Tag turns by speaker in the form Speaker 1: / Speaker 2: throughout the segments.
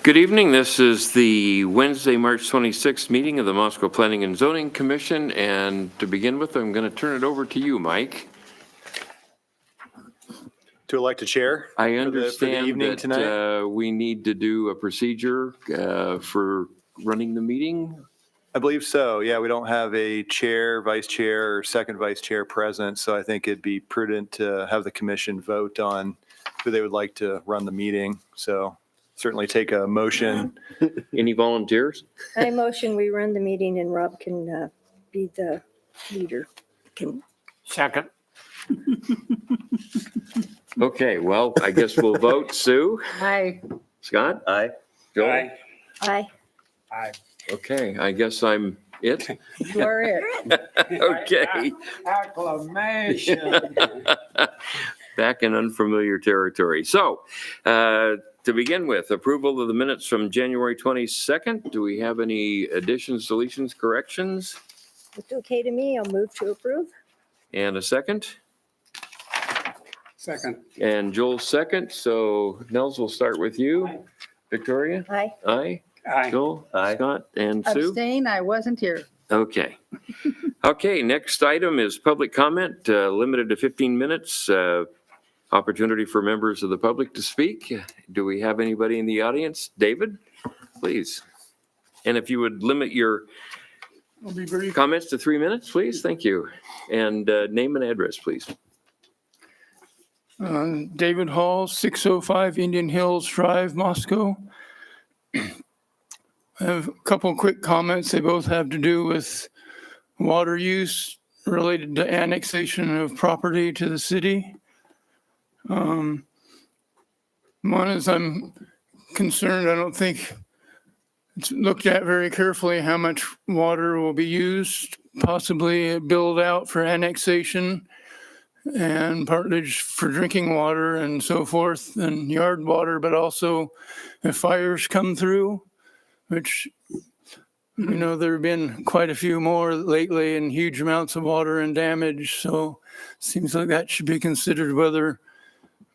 Speaker 1: Good evening. This is the Wednesday, March 26th meeting of the Moscow Planning and Zoning Commission. And to begin with, I'm going to turn it over to you, Mike.
Speaker 2: To elect a chair.
Speaker 1: I
Speaker 2: for the
Speaker 1: understand
Speaker 2: evening
Speaker 1: that
Speaker 2: tonight.
Speaker 1: we need to do a procedure for running the meeting.
Speaker 2: I believe so. Yeah, we don't have a chair, vice chair, or second vice chair present, so I think it'd be prudent to have the commission vote on who they would like to run the meeting. So certainly take a motion.
Speaker 1: Any volunteers?
Speaker 3: I motion we run the meeting and Rob can be the leader.
Speaker 4: Second.
Speaker 1: Okay, well, I guess we'll vote. Sue?
Speaker 3: Aye.
Speaker 1: Scott?
Speaker 2: Aye.
Speaker 1: Joel?
Speaker 3: Aye.
Speaker 4: Aye.
Speaker 1: Okay, I guess I'm it.
Speaker 3: You are it.
Speaker 1: Okay.
Speaker 4: Acclamation.
Speaker 1: Back in unfamiliar territory. So, to begin with, approval of the minutes from January 22nd. Do we have any additions, deletions, corrections?
Speaker 3: It's okay to me. I'll move to approve.
Speaker 1: And a second?
Speaker 4: Second.
Speaker 1: And Joel second. So Nels, we'll start with you.
Speaker 4: Aye.
Speaker 1: Victoria?
Speaker 3: Aye.
Speaker 1: Aye.
Speaker 4: Aye.
Speaker 1: Joel?
Speaker 2: Aye.
Speaker 1: Scott? And Sue?
Speaker 5: Abstain, I wasn't here.
Speaker 1: Okay. Okay, next item is public comment, limited to 15 minutes. Opportunity for members of the public to speak. Do we have anybody in the audience? David, please. And if you would limit your
Speaker 6: I'll be brief.
Speaker 1: comments to 3 minutes, please. Thank you. And name and address, please.
Speaker 6: David Hall, 605 Indian Hills Drive, Moscow. I have a couple quick comments. They both have to do with water use related to annexation of property to the city. One is I'm concerned, I don't think it's looked at very carefully how much water will be used, possibly a build out for annexation and partly for drinking water and so forth and yard water, but also if fires come through, which we know there have been quite a few more lately and huge amounts of water and damage. So it seems like that should be considered whether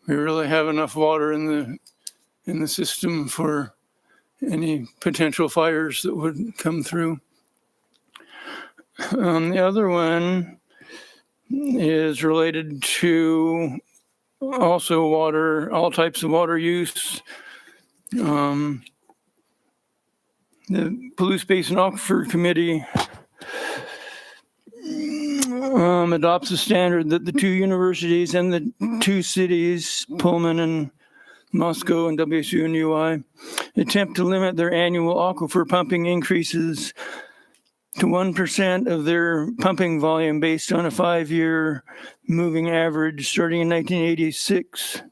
Speaker 6: we really have enough water in the system for any potential fires that would come through. The other one is related to also water, all types of water use. The Palouse Basin Aquifer Committee adopts a standard that the two universities and the two cities, Pullman and Moscow and WSU and UI, attempt to limit their annual aquifer pumping increases to 1% of their pumping volume based on a 5-year moving average starting in 1986.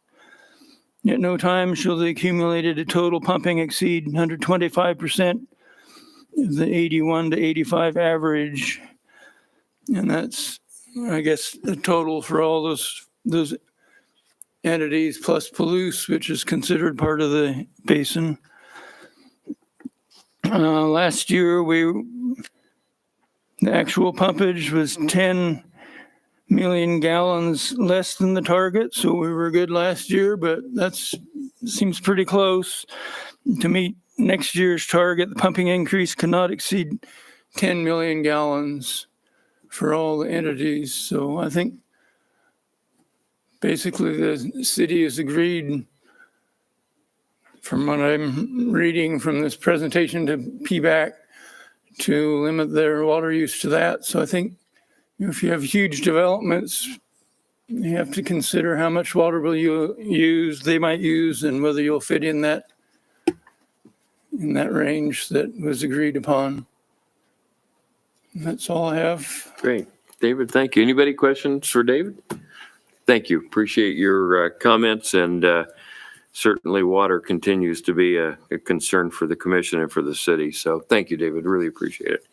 Speaker 6: At no time shall the accumulated total pumping exceed 125% of the 81 to 85 average. And that's, I guess, the total for all those entities plus Palouse, which is considered part of the basin. Last year, the actual pumpage was 10 million gallons less than the target, so we were good last year, but seems pretty close. To meet next year's target, the pumping increase cannot exceed 10 million gallons for all the entities. So I think basically the city has agreed, from what I'm reading from this presentation to PBAC, to limit their water use to that. So I think if you have huge developments, you have to consider how much water they might use, and whether you'll fit in that range that was agreed upon. That's all I have.
Speaker 1: Great. David, thank you. Anybody questions for David? Thank you. Appreciate your comments, and certainly water continues to be a concern for the commission and for the city. So thank you, David. Really appreciate it.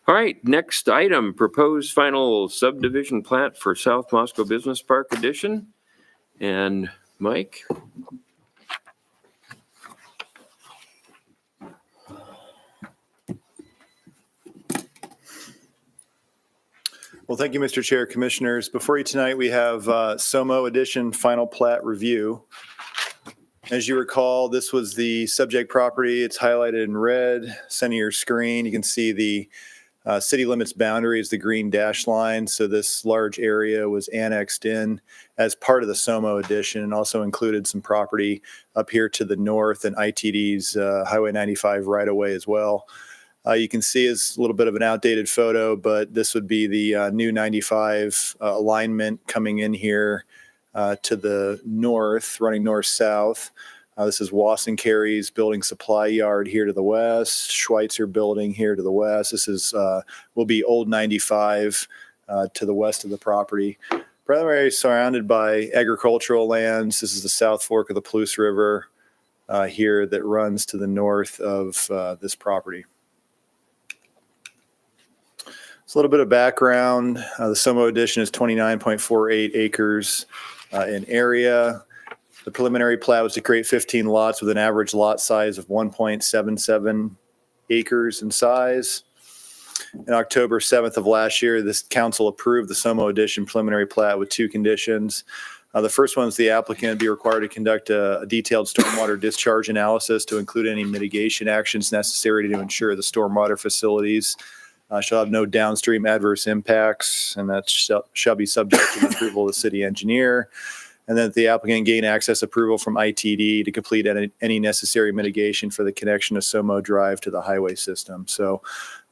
Speaker 1: All right, next item, proposed final subdivision plat for South Moscow Business Park Edition. And Mike?
Speaker 2: Well, thank you, Mr. Chair, Commissioners. Before you tonight, we have SOMO Edition Final Plat Review. As you recall, this was the subject property. It's highlighted in red, center of your screen. You can see the city limits boundary is the green dash line. So this large area was annexed in as part of the SOMO Edition, and also included some property up here to the north and ITD's Highway 95 right-of-way as well. You can see it's a little bit of an outdated photo, but this would be the new 95 alignment coming in here to the north, running north-south. This is Wasson Carey's building supply yard here to the west, Schweitzer building here to the west. This is will be old 95 to the west of the property. Primarily surrounded by agricultural lands. This is the South Fork of the Palouse River here that runs to the north of this property. So a little bit of background. The SOMO Edition is 29.48 acres in area. The preliminary plat was to create 15 lots with an average lot size of 1.77 acres in size. In October 7th of last year, this council approved the SOMO Edition preliminary plat with two conditions. The first one is the applicant be required to conduct a detailed stormwater discharge analysis to include any mitigation actions necessary to ensure the stormwater facilities shall have no downstream adverse impacts, and that shall be subject to the approval of the city engineer. And then the applicant gain access approval from ITD to complete any necessary mitigation for the connection of SOMO Drive to the highway system. So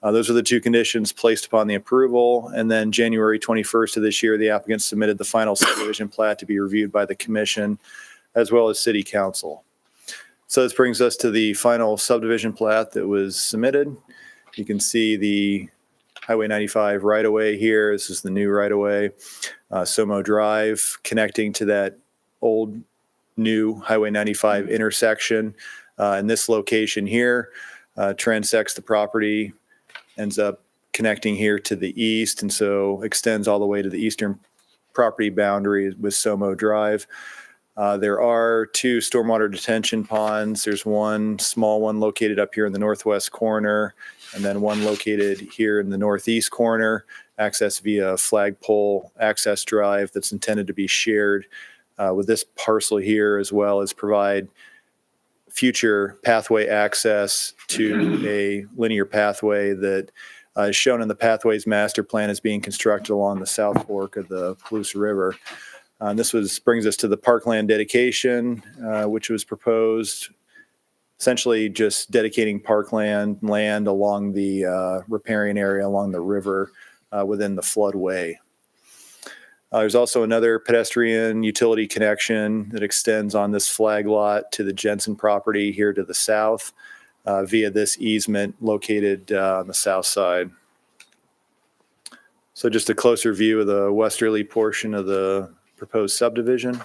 Speaker 2: those are the two conditions placed upon the approval. And then January 21st of this year, the applicant submitted the final subdivision plat to be reviewed by the commission as well as city council. So this brings us to the final subdivision plat that was submitted. You can see the Highway 95 right-of-way here. This is the new right-of-way. SOMO Drive connecting to that old new Highway 95 intersection. In this location here, transects the property, ends up connecting here to the east, and so extends all the way to the eastern property boundary with SOMO Drive. There are two stormwater detention ponds. There's one small one located up here in the northwest corner, and then one located here in the northeast corner, access via flagpole access drive that's intended to be shared with this parcel here, as well as provide future pathway access to a linear pathway that is shown in the Pathways Master Plan as being constructed along the South Fork of the Palouse River. This brings us to the parkland dedication, which was proposed, essentially just dedicating parkland land along the riparian area along the river within the floodway. There's also another pedestrian utility connection that extends on this flag lot to the Jensen property here to the south via this easement located on the south side. So just a closer view of the westerly portion of the proposed subdivision.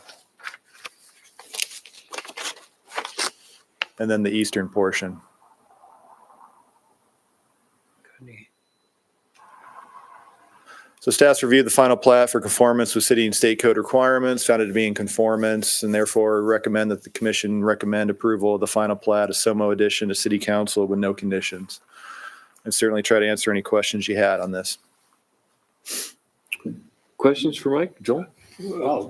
Speaker 2: And then the eastern portion. So staff's reviewed the final plat for conformance with city and state code requirements, found it to be in conformance, and therefore recommend that the commission recommend approval of the final plat of SOMO Edition to city council with no conditions. And certainly try to answer any questions you had on this.
Speaker 1: Questions for Mike? Joel?
Speaker 5: Well,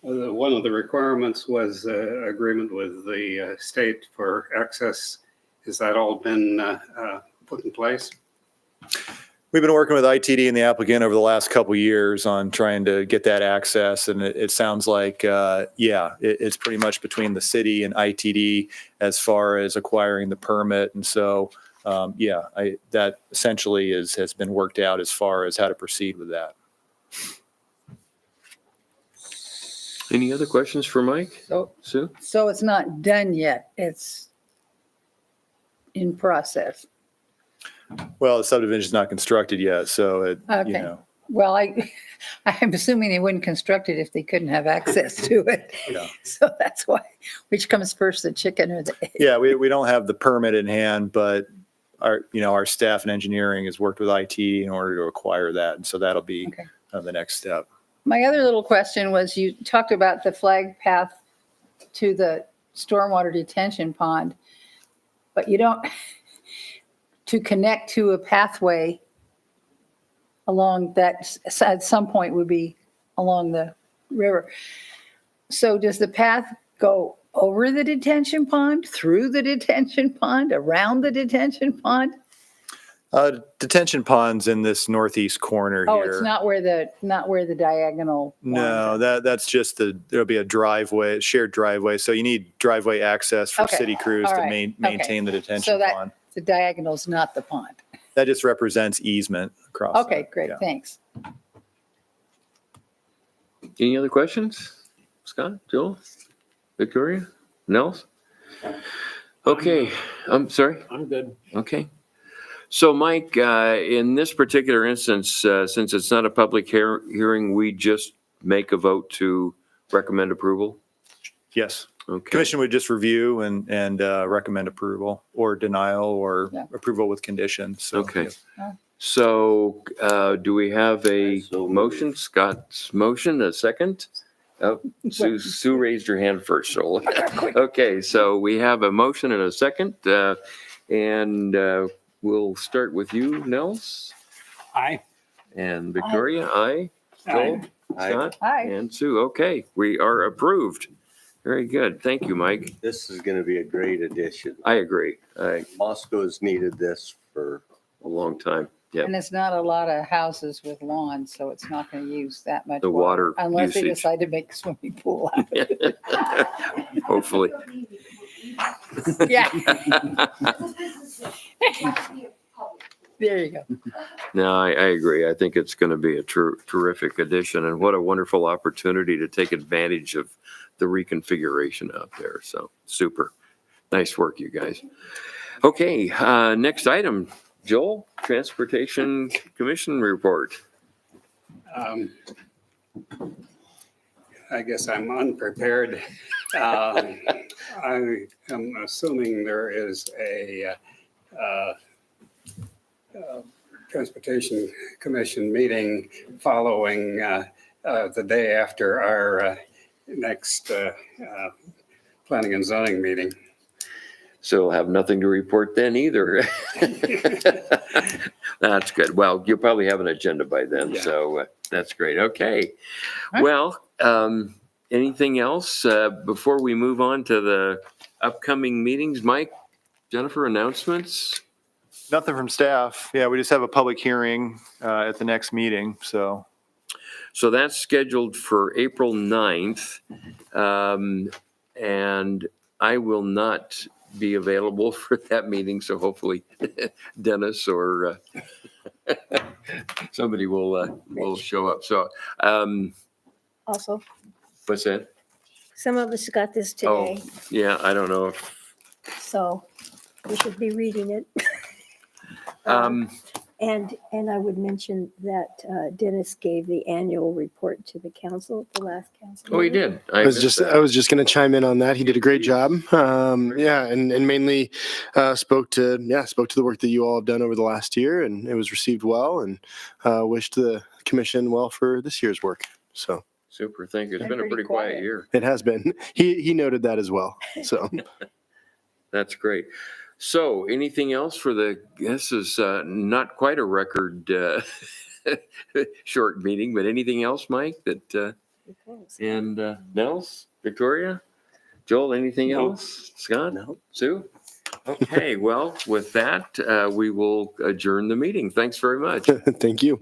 Speaker 5: one of the requirements was agreement with the state for access. Has that all been put in place?
Speaker 2: We've been working with ITD and the applicant over the last couple of years on trying to get that access, and it sounds like, it's pretty much between the city and ITD as far as acquiring the permit. And so, that essentially has been worked out as far as how to proceed with that.
Speaker 1: Any other questions for Mike? Sue?
Speaker 7: So it's not done yet. It's in process.
Speaker 2: Well, the subdivision is not constructed yet, so
Speaker 7: Okay. Well, I'm assuming they wouldn't construct it if they couldn't have access to it.
Speaker 2: Yeah.
Speaker 7: So that's why, which comes first, the chicken or the egg?
Speaker 2: Yeah, we don't have the permit in hand, but our staff and engineering has worked with IT in order to acquire that, and so that'll be
Speaker 7: Okay.
Speaker 2: the next step.
Speaker 7: My other little question was, you talked about the flag path to the stormwater detention pond, but you don't, to connect to a pathway, along that, at some point would be along the river. So does the path go over the detention pond, through the detention pond, around the detention pond?
Speaker 2: Detention ponds in this northeast corner
Speaker 7: Oh,
Speaker 2: here.
Speaker 7: it's not where the diagonal.
Speaker 2: No,
Speaker 7: lines
Speaker 2: that's just there'll be a driveway, shared driveway. So you need driveway access for
Speaker 7: Okay,
Speaker 2: city crews
Speaker 7: all
Speaker 2: to
Speaker 7: right, okay.
Speaker 2: maintain the
Speaker 7: So
Speaker 2: detention
Speaker 7: that,
Speaker 2: pond.
Speaker 7: the diagonal's not the pond.
Speaker 2: That just represents easement across.
Speaker 7: Okay,
Speaker 2: that,
Speaker 7: great,
Speaker 2: yeah.
Speaker 7: thanks.
Speaker 1: Any other questions? Scott, Joel, Victoria, Nels? Okay, I'm sorry.
Speaker 4: I'm good.
Speaker 1: Okay. So Mike, in this particular instance, since it's not a public hearing, we just make a vote to recommend approval?
Speaker 2: Yes.
Speaker 1: Okay.
Speaker 2: Commission would just review and recommend approval or denial or
Speaker 7: Yeah.
Speaker 2: approval with conditions. So,
Speaker 1: Okay.
Speaker 2: yeah.
Speaker 1: So do we have a motion? Scott's motion, a second? Oh, Sue raised her hand first, so. Okay, so we have a motion and a second. And we'll start with you, Nels.
Speaker 4: Aye.
Speaker 1: And Victoria, aye. Joel, Scott,
Speaker 7: Hi.
Speaker 1: and Sue. Okay, we are approved. Very good. Thank you, Mike.
Speaker 8: This is going to be a great addition.
Speaker 1: I agree.
Speaker 8: Moscow's needed this for,
Speaker 1: A long time. Yeah.
Speaker 7: And it's not a lot of houses with lawns, so it's not going to use that much
Speaker 1: The water
Speaker 7: unless they
Speaker 1: usage.
Speaker 7: decide to make a swimming pool out of it.
Speaker 1: Hopefully.
Speaker 7: Yeah, there you go.
Speaker 1: No, I agree. I think it's going to be a terrific addition, and what a wonderful opportunity to take advantage of the reconfiguration out there. So super. Nice work, you guys. Okay, next item, Joel, Transportation Commission report.
Speaker 5: I guess I'm unprepared. I am assuming there is a Transportation Commission meeting following the day after our next Planning and Zoning meeting.
Speaker 1: So we'll have nothing to report then either. That's good. Well, you'll probably have an agenda by then,
Speaker 5: Yeah.
Speaker 1: so that's great. Okay.
Speaker 7: All right.
Speaker 1: Well, anything else before we move on to the upcoming meetings? Mike, Jennifer, announcements?
Speaker 2: Nothing from staff. Yeah, we just have a public hearing at the next meeting. So
Speaker 1: So that's scheduled for April 9th. And I will not be available for that meeting, so hopefully Dennis or somebody will show up. So,
Speaker 3: Also,
Speaker 1: what's that?
Speaker 3: some of us got this
Speaker 1: Oh,
Speaker 3: today,
Speaker 1: yeah, I don't know if,
Speaker 3: so we should be reading it.
Speaker 1: um,
Speaker 3: And I would mention that Dennis gave the annual report to the council, the last council.
Speaker 1: oh, he
Speaker 3: meeting.
Speaker 1: did.
Speaker 9: I was
Speaker 1: missed
Speaker 9: just going to chime in on that. He did a great job. Yeah, and mainly spoke to the work that you all have done over the last year, and it was received well, and wished the commission well for this year's work. So
Speaker 1: Super, thank you. It's
Speaker 7: Been
Speaker 1: been a
Speaker 7: pretty
Speaker 1: pretty quiet
Speaker 7: quiet.
Speaker 1: year.
Speaker 9: it has been. He noted that as well. So
Speaker 1: That's great. So anything else for this is not quite a record short meeting, but anything else, Mike, and Nels, Victoria, Joel, anything
Speaker 8: No.
Speaker 1: else? Scott?
Speaker 8: no,
Speaker 1: Sue? Okay, well, with that, we will adjourn the meeting. Thanks very much.
Speaker 9: thank you.